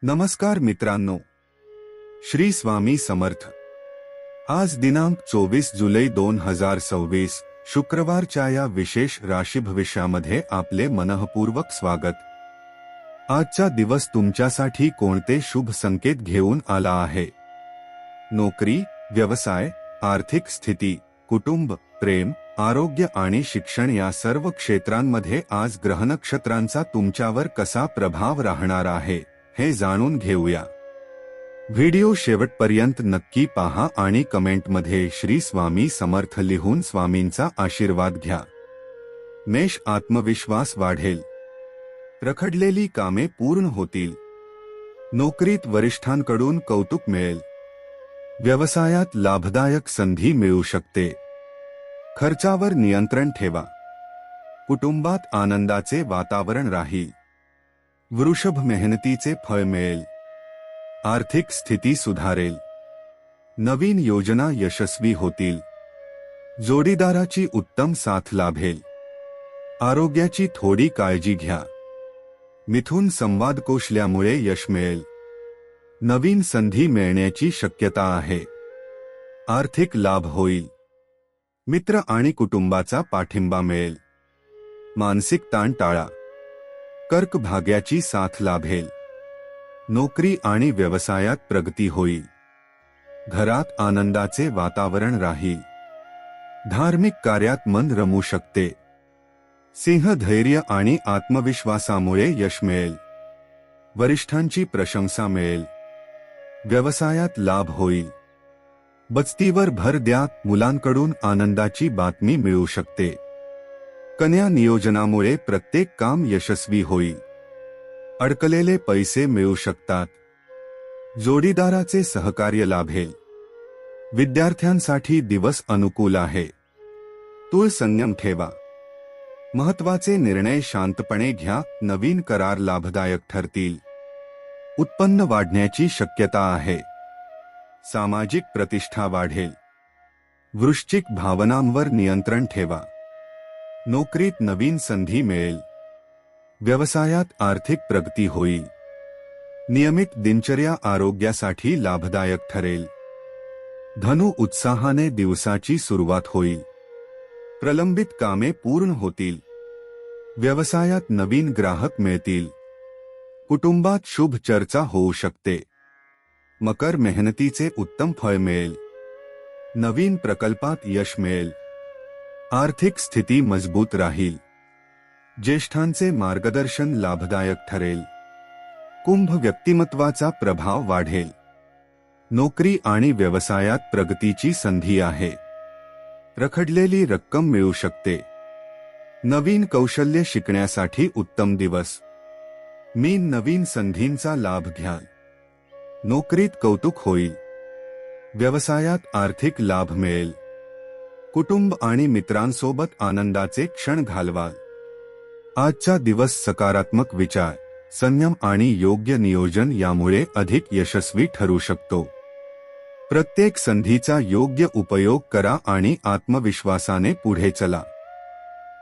नमस्कार मित्रांनो, श्री स्वामी समर्थ। आज दिनांक 24 जुलै 2026 शुक्रवारच्या या विशेष राशी भविष्यामध्ये आपले मनःपूर्वक स्वागत। आजचा दिवस तुमच्यासाठी कोणते शुभ संकेत घेऊन आला आहे? नोकरी, व्यवसाय, आर्थिक स्थिती, कुटुंब, प्रेम, आरोग्य आणि शिक्षण या सर्व क्षेत्रांमध्ये आज ग्रहनक्षत्रांचा तुमच्यावर कसा प्रभाव राहणार आहे हे जाणून घेऊया। व्हिडिओ शेवटपर्यंत नक्की पहा आणि कमेंटमध्ये श्री स्वामी समर्थ लिहून स्वामींचा आशीर्वाद घ्या। मेष, आत्मविश्वास वाढेल, रखडलेली कामे पूर्ण होतील, नोकरीत वरिष्ठांकडून कौतुक मिळेल, व्यवसायात लाभदायक संधी मिळू शकते, खर्चावर नियंत्रण ठेवा, कुटुंबात आनंदाचे वातावरण राहील, वृषभ, मेहनतीचे फळ मिळेल, आर्थिक स्थिती सुधारेल, नवीन योजना यशस्वी होतील, जोडीदाराची उत्तम साथ लाभेल, आरोग्याची थोडी काळजी घ्या, मिथुन, संवाद कौशल्यामुळे यश मिळेल, नवीन संधी मिळण्याची शक्यता आहे, आर्थिक लाभ होईल, मित्र आणि कुटुंबाचा पाठिंबा मिळेल, मानसिक ताण टाळा, कर्क, भाग्याची साथ लाभेल, नोकरी आणि व्यवसायात प्रगती होईल, घरात आनंदाचे वातावरण राहील, धार्मिक कार्यात मन रमू शकते, सिंह, धैर्य आणि आत्मविश्वासामुळे यश मिळेल, वरिष्ठांची प्रशंसा मिळेल, व्यवसायात लाभ होईल, बचतीवर भर द्या, मुलांकडून आनंदाची बातमी मिळू शकते, कन्या, नियोजनामुळे प्रत्येक काम यशस्वी होईल, अडकलेले पैसे मिळू शकतात, जोडीदाराचे सहकार्य लाभेल, विद्यार्थ्यांसाठी दिवस अनुकूल आहे, तुळ, संयम ठेवा, महत्त्वाचे निर्णय शांतपणे घ्या, नवीन करार लाभदायक ठरतील, उत्पन्न वाढण्याची शक्यता आहे, सामाजिक प्रतिष्ठा वाढेल, वृश्चिक, भावनांवर नियंत्रण ठेवा, नोकरीत नवीन संधी मिळेल, व्यवसायात आर्थिक प्रगती होईल, नियमित दिनचर्या आरोग्यासाठी लाभदायक ठरेल, धनु, उत्साहाने दिवसाची सुरुवात होईल, प्रलंबित कामे पूर्ण होतील, व्यवसायात नवीन ग्राहक मिळतील, कुटुंबात शुभ चर्चा होऊ शकते, मकर, मेहनतीचे उत्तम फळ मिळेल, नवीन प्रकल्पात यश मिळेल, आर्थिक स्थिती मजबूत राहील, ज्येष्ठांचे मार्गदर्शन लाभदायक ठरेल, कुंभ, व्यक्तिमत्वाचा प्रभाव वाढेल, नोकरी आणि व्यवसायात प्रगतीची संधी आहे, रखडलेली रक्कम मिळू शकते, नवीन कौशल्य शिकण्यासाठी उत्तम दिवस, मीन, नवीन संधींचा लाभ घ्याल, नोकरीत कौतुक होईल, व्यवसायात आर्थिक लाभ मिळेल, कुटुंब आणि मित्रांसोबत आनंदाचे क्षण घालवाल। आजचा दिवस सकारात्मक विचार, संयम आणि योग्य नियोजन यामुळे अधिक यशस्वी ठरू शकतो। प्रत्येक संधीचा योग्य उपयोग करा आणि आत्मविश्वासाने पुढे चला।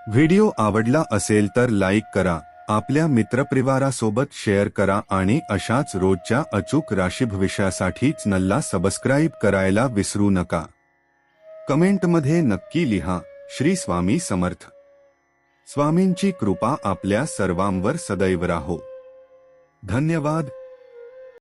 व्हिडिओ आवडला असेल तर लाईक करा, आपल्या मित्रपरिवारासोबत शेअर करा आणि अशाच रोजच्या अचूक राशीभविष्यासाठी चॅनलला सबस्क्राईब करायला विसरू नका। कमेंटमध्ये नक्की लिहा, श्री स्वामी समर्थ। स्वामींची कृपा आपल्या सर्वांवर सदैव राहो। धन्यवाद।